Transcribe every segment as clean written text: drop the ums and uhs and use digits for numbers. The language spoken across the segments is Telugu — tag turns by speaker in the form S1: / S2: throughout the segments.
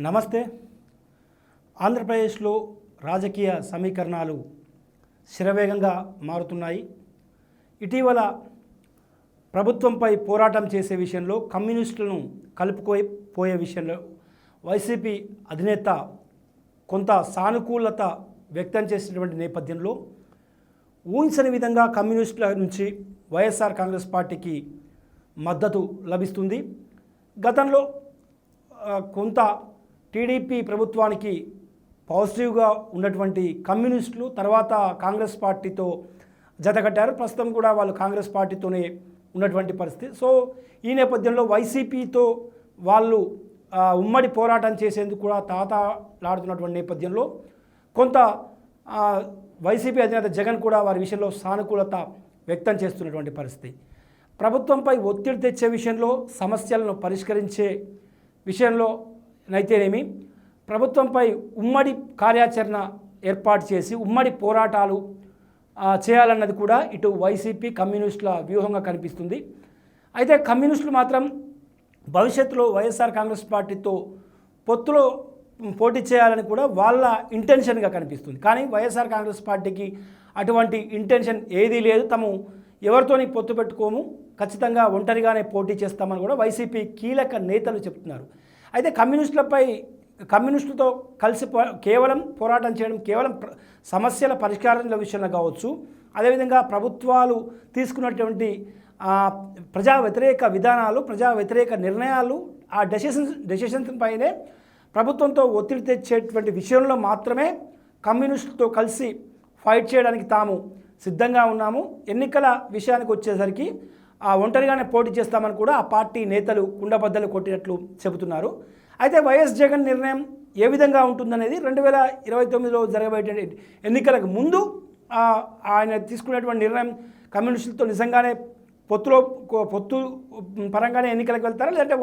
S1: నమస్తే. ఆంధ్రప్రదేశ్లో రాజకీయ సమీకరణాలు శరవేగంగా మారుతున్నాయి. ఇటీవల ప్రభుత్వంపై పోరాటం చేసే విషయంలో కమ్యూనిస్టులను కలుపుకోపోయే విషయంలో వైసీపీ అధినేత కొంత సానుకూలత వ్యక్తం చేసినటువంటి నేపథ్యంలో ఊహించని విధంగా కమ్యూనిస్టుల నుంచి వైఎస్ఆర్ కాంగ్రెస్ పార్టీకి మద్దతు లభిస్తుంది. గతంలో కొంత టీడీపీ ప్రభుత్వానికి పాజిటివ్గా ఉన్నటువంటి కమ్యూనిస్టులు తర్వాత కాంగ్రెస్ పార్టీతో జతకట్టారు. ప్రస్తుతం కూడా వాళ్ళు కాంగ్రెస్ పార్టీతోనే ఉన్నటువంటి పరిస్థితి. సో ఈ నేపథ్యంలో వైసీపీతో వాళ్ళు ఉమ్మడి పోరాటం చేసేందుకు కూడా తాతలాడుతున్నటువంటి నేపథ్యంలో కొంత వైసీపీ అధినేత జగన్ కూడా వారి విషయంలో సానుకూలత వ్యక్తం చేస్తున్నటువంటి పరిస్థితి. ప్రభుత్వంపై ఒత్తిడి తెచ్చే విషయంలో, సమస్యలను పరిష్కరించే విషయంలో నైతేనేమి, ప్రభుత్వంపై ఉమ్మడి కార్యాచరణ ఏర్పాటు చేసి ఉమ్మడి పోరాటాలు చేయాలన్నది కూడా ఇటు వైసీపీ కమ్యూనిస్టుల వ్యూహంగా కనిపిస్తుంది. అయితే కమ్యూనిస్టులు మాత్రం భవిష్యత్తులో వైఎస్ఆర్ కాంగ్రెస్ పార్టీతో పొత్తులో పోటీ చేయాలని కూడా వాళ్ళ ఇంటెన్షన్గా కనిపిస్తుంది. కానీ వైఎస్ఆర్ కాంగ్రెస్ పార్టీకి అటువంటి ఇంటెన్షన్ ఏదీ లేదు. తాము ఎవరితోని పొత్తు పెట్టుకోము, ఖచ్చితంగా ఒంటరిగానే పోటీ చేస్తామని కూడా వైసీపీ కీలక నేతలు చెప్తున్నారు. అయితే కమ్యూనిస్టులతో కలిసి కేవలం పోరాటం చేయడం, కేవలం సమస్యల పరిష్కారాల విషయంలో కావచ్చు, అదేవిధంగా ప్రభుత్వాలు తీసుకున్నటువంటి ప్రజా వ్యతిరేక విధానాలు, ప్రజా వ్యతిరేక నిర్ణయాలు, ఆ డెసిషన్స్ పైనే ప్రభుత్వంతో ఒత్తిడి తెచ్చేటువంటి విషయంలో మాత్రమే కమ్యూనిస్టులతో కలిసి ఫైట్ చేయడానికి తాము సిద్ధంగా ఉన్నాము. ఎన్నికల విషయానికి వచ్చేసరికి ఒంటరిగానే పోటీ చేస్తామని కూడా ఆ పార్టీ నేతలు కుండబద్దలు కొట్టినట్లు చెబుతున్నారు. అయితే వైఎస్ జగన్ నిర్ణయం ఏ విధంగా ఉంటుందనేది 2029లో జరగబోయే ఎన్నికలకు ముందు ఆయన తీసుకునేటువంటి నిర్ణయం కమ్యూనిస్టులతో నిజంగానే పొత్తు పరంగానే ఎన్నికలకు వెళ్తారా, లేదంటే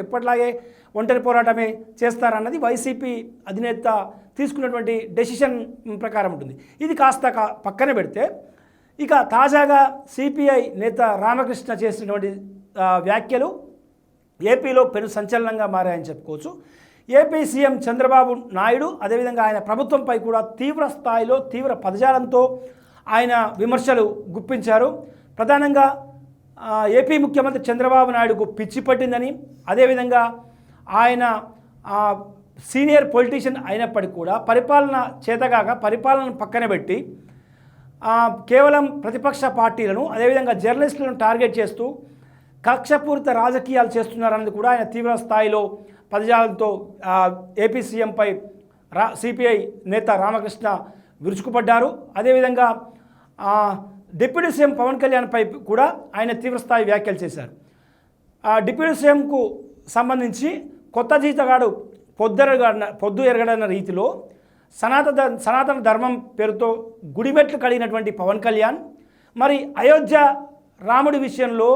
S1: ఎప్పటిలాగే ఒంటరి పోరాటమే చేస్తారన్నది వైసీపీ అధినేత తీసుకున్నటువంటి డెసిషన్ ప్రకారం ఉంటుంది. ఇది కాస్త పక్కన పెడితే ఇక తాజాగా సిపిఐ నేత రామకృష్ణ చేసినటువంటి వ్యాఖ్యలు ఏపీలో పెను సంచలనంగా మారాయని చెప్పుకోవచ్చు. ఏపీ సీఎం చంద్రబాబు నాయుడు అదేవిధంగా ఆయన ప్రభుత్వంపై కూడా తీవ్ర స్థాయిలో తీవ్ర పదజాలంతో ఆయన విమర్శలు గుప్పించారు. ప్రధానంగా ఏపీ ముఖ్యమంత్రి చంద్రబాబు నాయుడుకు పిచ్చి పట్టిందని, అదేవిధంగా ఆయన సీనియర్ పొలిటీషియన్ అయినప్పటికీ కూడా పరిపాలన చేతగాక పరిపాలనను పక్కన పెట్టి కేవలం ప్రతిపక్ష పార్టీలను అదేవిధంగా జర్నలిస్టులను టార్గెట్ చేస్తూ కక్షపూరిత రాజకీయాలు చేస్తున్నారన్నది కూడా ఆయన తీవ్ర స్థాయిలో పదజాలంతో ఏపీ సీఎంపై సిపిఐ నేత రామకృష్ణ విరుచుకుపడ్డారు. అదేవిధంగా డిప్యూటీ సీఎం పవన్ కళ్యాణ్పై కూడా ఆయన తీవ్రస్థాయి వ్యాఖ్యలు చేశారు. డిప్యూటీ సీఎంకు సంబంధించి కొత్త జీతగాడు పొద్దు ఎరగడన్న రీతిలో సనాతన ధర్మం పేరుతో గుడిమెట్లు కలిగినటువంటి పవన్ కళ్యాణ్ మరి అయోధ్య రాముడి విషయంలో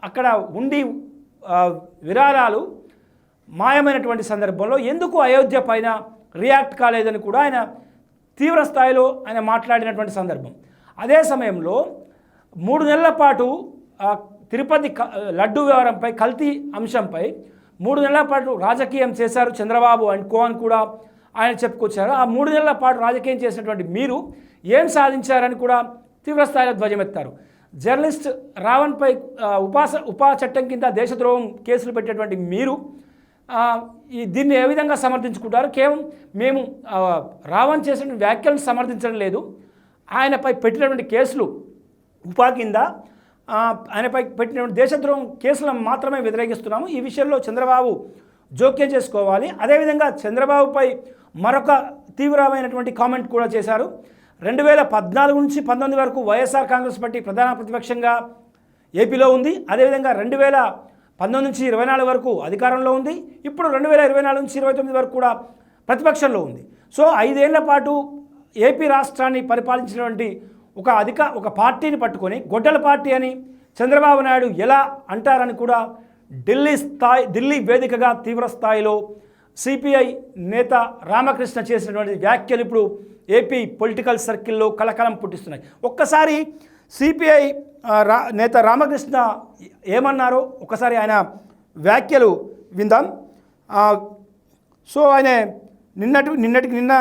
S1: అక్కడ ఉండి విరాళాలు మాయమైనటువంటి సందర్భంలో ఎందుకు అయోధ్య పైన రియాక్ట్ కాలేదని కూడా ఆయన తీవ్ర స్థాయిలో ఆయన మాట్లాడినటువంటి సందర్భం. అదే సమయంలో 3 నెలల పాటు తిరుపతి లడ్డు వ్యవహారంపై, కల్తీ అంశంపై 3 నెలల పాటు రాజకీయం చేశారు చంద్రబాబు అండ్ కో అని కూడా ఆయన చెప్పుకొచ్చారు. ఆ 3 నెలల పాటు రాజకీయం చేసినటువంటి మీరు ఏం సాధించారని కూడా తీవ్రస్థాయిలో ధ్వజమెత్తారు. జర్నలిస్ట్ రావణ్పై ఉపా చట్టం కింద దేశద్రోహం కేసులు పెట్టేటువంటి మీరు దీన్ని ఏ విధంగా సమర్థించుకుంటారు? కేవలం మేము రావణ్ చేసిన వ్యాఖ్యలను సమర్థించడం లేదు, ఆయనపై పెట్టినటువంటి కేసులు ఉపా కింద ఆయనపై పెట్టినటువంటి దేశద్రోహం కేసులను మాత్రమే వ్యతిరేకిస్తున్నాము. ఈ విషయంలో చంద్రబాబు జోక్యం చేసుకోవాలి. అదేవిధంగా చంద్రబాబుపై మరొక తీవ్రమైనటువంటి కామెంట్ కూడా చేశారు. 2014 నుంచి 19 వరకు వైఎస్ఆర్ కాంగ్రెస్ పార్టీ ప్రధాన ప్రతిపక్షంగా ఏపీలో ఉంది. అదేవిధంగా 2019 నుంచి 24 వరకు అధికారంలో ఉంది. ఇప్పుడు 2024 నుంచి 29 వరకు కూడా ప్రతిపక్షంలో ఉంది. సో 5 ఏళ్ల పాటు ఏపీ రాష్ట్రాన్ని పరిపాలించినటువంటి ఒక పార్టీని పట్టుకొని గొడ్డల పార్టీ అని చంద్రబాబు నాయుడు ఎలా అంటారని కూడా ఢిల్లీ వేదికగా తీవ్ర స్థాయిలో సిపిఐ నేత రామకృష్ణ చేసినటువంటి వ్యాఖ్యలు ఇప్పుడు ఏపీ పొలిటికల్ సర్కిల్లో కలకలం పుట్టిస్తున్నాయి. ఒక్కసారి సిపిఐ నేత రామకృష్ణ ఏమన్నారో ఒకసారి ఆయన వ్యాఖ్యలు విందాం. సో ఆయన నిన్న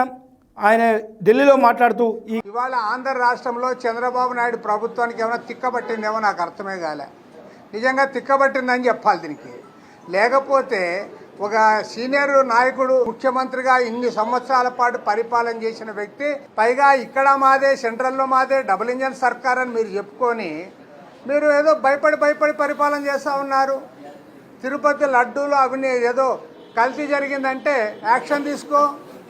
S1: ఆయన ఢిల్లీలో మాట్లాడుతూ
S2: ఇవాళ ఆంధ్ర రాష్ట్రంలో చంద్రబాబు నాయుడు ప్రభుత్వానికి ఏమైనా తిక్కబట్టిందేమో నాకు అర్థమే కాలే. నిజంగా తిక్కబట్టిందని చెప్పాలి దీనికి. లేకపోతే ఒక సీనియర్ నాయకుడు ముఖ్యమంత్రిగా ఇన్ని సంవత్సరాల పాటు పరిపాలన చేసిన వ్యక్తి, పైగా ఇక్కడ మాదే, సెంట్రల్లో మాదే, డబుల్ ఇంజన్ సర్కార్ అని మీరు చెప్పుకొని మీరు ఏదో భయపడి పరిపాలన చేస్తూ ఉన్నారు. తిరుపతి లడ్డూలు అవన్నీ ఏదో కల్తీ జరిగిందంటే యాక్షన్ తీసుకో.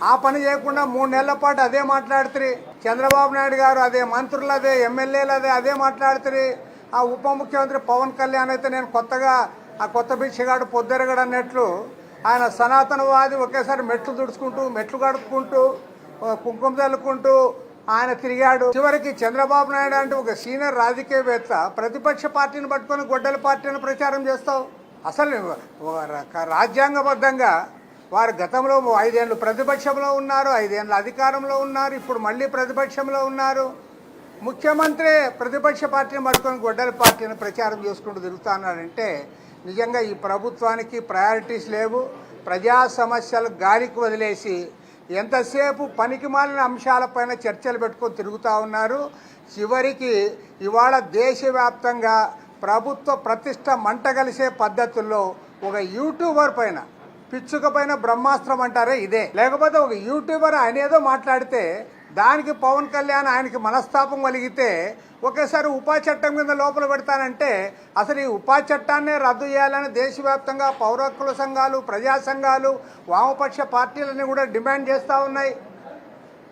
S2: ఆ పని చేయకుండా 3 నెలల పాటు అదే మాట్లాడుతురి. చంద్రబాబు నాయుడు గారు అదే, మంత్రులు అదే, ఎమ్మెల్యేలు అదే మాట్లాడుతురి. ఆ ఉప ముఖ్యమంత్రి పవన్ కళ్యాణ్ అయితే నేను కొత్తగా ఆ కొత్త బిక్షగాడు పొద్దెరగడు అన్నట్లు ఆయన సనాతనవాది ఒకేసారి మెట్లు తుడుచుకుంటూ, మెట్లు కడుక్కుంటూ, కుంకుమ చల్లుకుంటూ ఆయన తిరిగాడు. చివరికి చంద్రబాబు నాయుడు అంటే ఒక సీనియర్ రాజకీయవేత్త ప్రతిపక్ష పార్టీని పట్టుకొని గొడ్డల పార్టీని ప్రచారం చేస్తావు. అసలు రాజ్యాంగబద్ధంగా వారు గతంలో 5 ఏళ్ళు ప్రతిపక్షంలో ఉన్నారు, 5 ఏళ్ళు అధికారంలో ఉన్నారు, ఇప్పుడు మళ్ళీ ప్రతిపక్షంలో ఉన్నారు. ముఖ్యమంత్రి ప్రతిపక్ష పార్టీని పట్టుకొని గొడ్డల పార్టీని ప్రచారం చేసుకుంటూ తిరుగుతున్నాడంటే నిజంగా ఈ ప్రభుత్వానికి ప్రయారిటీస్ లేవు. ప్రజా సమస్యలు గాలికి వదిలేసి ఎంతసేపు పనికిమాలిన అంశాలపైన చర్చలు పెట్టుకొని తిరుగుతూ ఉన్నారు. చివరికి ఇవాళ దేశవ్యాప్తంగా ప్రభుత్వ ప్రతిష్ట మంటగలిసే పద్ధతుల్లో ఒక యూట్యూబర్ పైన, పిచ్చుక పైన బ్రహ్మాస్త్రం అంటారే ఇదే. లేకపోతే ఒక యూట్యూబర్ ఆయన ఏదో మాట్లాడితే దానికి పవన్ కళ్యాణ్ ఆయనకి మనస్తాపం కలిగితే ఒకేసారి ఉపా చట్టం కింద లోపల పెడతానంటే అసలు ఈ ఉపా చట్టాన్నే రద్దు చేయాలని దేశవ్యాప్తంగా పౌర హక్కుల సంఘాలు, ప్రజా సంఘాలు, వామపక్ష పార్టీలన్నీ కూడా డిమాండ్ చేస్తూ ఉన్నాయి.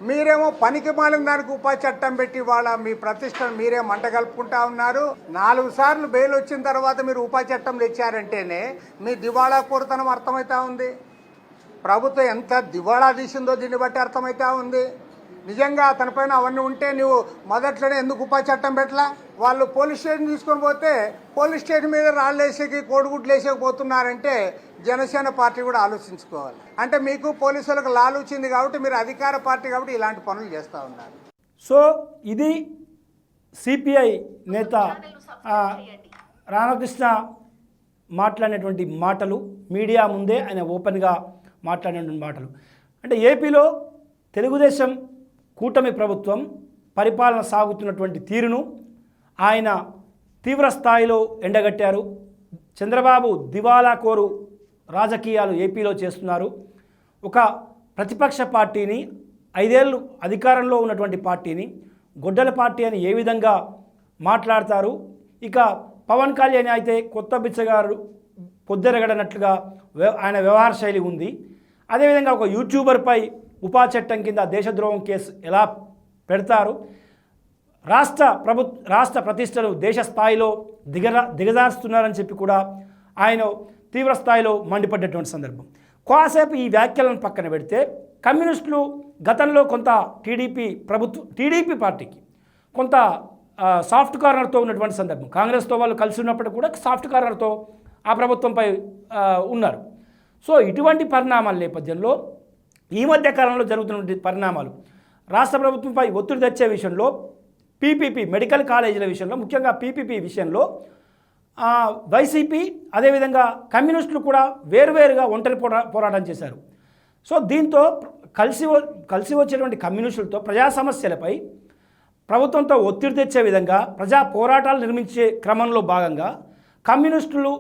S2: మీరేమో పనికి మాలిన దానికి ఉపా చట్టం పెట్టి వాళ్ళ మీ ప్రతిష్టను మీరే మంట కలుపుకుంటా ఉన్నారు. 4 సార్లు బెయిల్ వచ్చిన తర్వాత మీరు ఉపా చట్టం తెచ్చారంటేనే మీ దివాళా కోరుతనం అర్థమవుతా ఉంది. ప్రభుత్వం ఎంత దివాళా తీసిందో దీన్ని బట్టి అర్థమవుతా ఉంది. నిజంగా అతనిపైన అవన్నీ ఉంటే నువ్వు మొదట్లోనే ఎందుకు ఉపా చట్టం పెట్టలా? వాళ్ళు పోలీస్ స్టేషన్ తీసుకొని పోతే పోలీస్ స్టేషన్ మీద రాళ్ళు వేసేకి, కోడిగుడ్లు వేసేకపోతున్నారంటే జనసేన పార్టీ కూడా ఆలోచించుకోవాలి. అంటే మీకు పోలీసులకు లాలూచింది కాబట్టి మీరు అధికార పార్టీ కాబట్టి ఇలాంటి పనులు చేస్తూ ఉన్నారు.
S1: సో ఇది సిపిఐ నేత రామకృష్ణ మాట్లాడినటువంటి మాటలు, మీడియా ముందే ఆయన ఓపెన్గా మాట్లాడినటువంటి మాటలు. అంటే ఏపీలో తెలుగుదేశం కూటమి ప్రభుత్వం పరిపాలన సాగుతున్నటువంటి తీరును ఆయన తీవ్ర స్థాయిలో ఎండగట్టారు. చంద్రబాబు దివాలా కోరు రాజకీయాలు ఏపీలో చేస్తున్నారు. ఒక ప్రతిపక్ష పార్టీని, 5 ఏళ్ళు అధికారంలో ఉన్నటువంటి పార్టీని గొడ్డల పార్టీ అని ఏ విధంగా మాట్లాడతారు. ఇక పవన్ కళ్యాణ్ అయితే కొత్త బిచ్చగారు పొద్దెరగడనట్లుగా ఆయన వ్యవహార శైలి ఉంది. అదేవిధంగా ఒక యూట్యూబర్పై ఉపా చట్టం కింద దేశద్రోహం కేసు ఎలా పెడతారు, రాష్ట్ర ప్రతిష్టను దేశ స్థాయిలో దిగజారుస్తున్నారని చెప్పి కూడా ఆయన తీవ్ర స్థాయిలో మండిపడ్డటువంటి సందర్భం. కాసేపు ఈ వ్యాఖ్యలను పక్కన పెడితే కమ్యూనిస్టులు గతంలో కొంత టీడీపీ పార్టీకి కొంత సాఫ్ట్ కార్నర్తో ఉన్నటువంటి సందర్భం. కాంగ్రెస్తో వాళ్ళు కలిసి ఉన్నప్పుడు కూడా సాఫ్ట్ కార్నర్తో ఆ ప్రభుత్వంపై ఉన్నారు. సో ఇటువంటి పరిణామాల నేపథ్యంలో ఈ మధ్య కాలంలో జరుగుతున్న పరిణామాలు రాష్ట్ర ప్రభుత్వంపై ఒత్తిడి తెచ్చే విషయంలో, పీపీపీ మెడికల్ కాలేజీల విషయంలో, ముఖ్యంగా పీపీపీ విషయంలో వైసీపీ అదేవిధంగా కమ్యూనిస్టులు కూడా వేరువేరుగా ఒంటరి పోరాటం చేశారు. సో దీంతో కలిసి వచ్చేటువంటి కమ్యూనిస్టులతో ప్రజా సమస్యలపై ప్రభుత్వంతో ఒత్తిడి తెచ్చే విధంగా ప్రజా పోరాటాలు నిర్మించే క్రమంలో భాగంగా కమ్యూనిస్టులు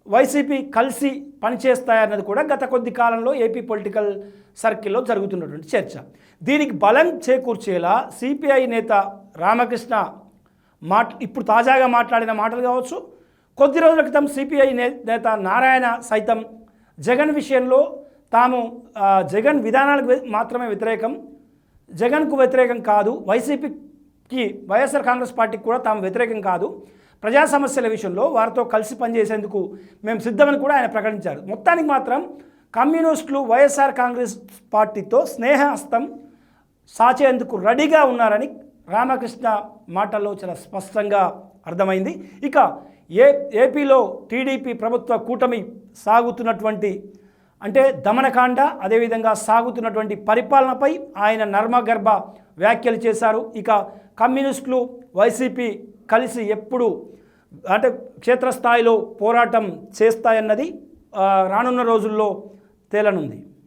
S1: వైసీపీ కలిసి పనిచేస్తాయన్నది కూడా గత కొద్ది కాలంలో ఏపీ పొలిటికల్ సర్కిల్లో జరుగుతున్నటువంటి చర్చ. దీనికి బలం చేకూర్చేలా సిపిఐ నేత రామకృష్ణ ఇప్పుడు తాజాగా మాట్లాడిన మాటలు కావచ్చు, కొద్ది రోజుల క్రితం సిపిఐ నేత నారాయణ సైతం జగన్ విషయంలో తాము జగన్ విధానాలకు మాత్రమే వ్యతిరేకం, జగన్కు వ్యతిరేకం కాదు, వైఎస్ఆర్ కాంగ్రెస్ పార్టీకి కూడా తాము వ్యతిరేకం కాదు, ప్రజా సమస్యల విషయంలో వారితో కలిసి పనిచేసేందుకు మేము సిద్ధమని కూడా ఆయన ప్రకటించారు. మొత్తానికి మాత్రం కమ్యూనిస్టులు వైఎస్ఆర్ కాంగ్రెస్ పార్టీతో స్నేహహస్తం సాచేందుకు రెడీగా ఉన్నారని రామకృష్ణ మాటల్లో చాలా స్పష్టంగా అర్థమైంది. ఇక ఏపీలో టీడీపీ ప్రభుత్వ కూటమి సాగుతున్నటువంటి అంటే దమనకాండ, అదేవిధంగా సాగుతున్నటువంటి పరిపాలనపై ఆయన నర్మగర్భ వ్యాఖ్యలు చేశారు. ఇక కమ్యూనిస్టులు వైసీపీ కలిసి ఎప్పుడు అంటే క్షేత్రస్థాయిలో పోరాటం చేస్తాయన్నది రానున్న రోజుల్లో తేలనుంది.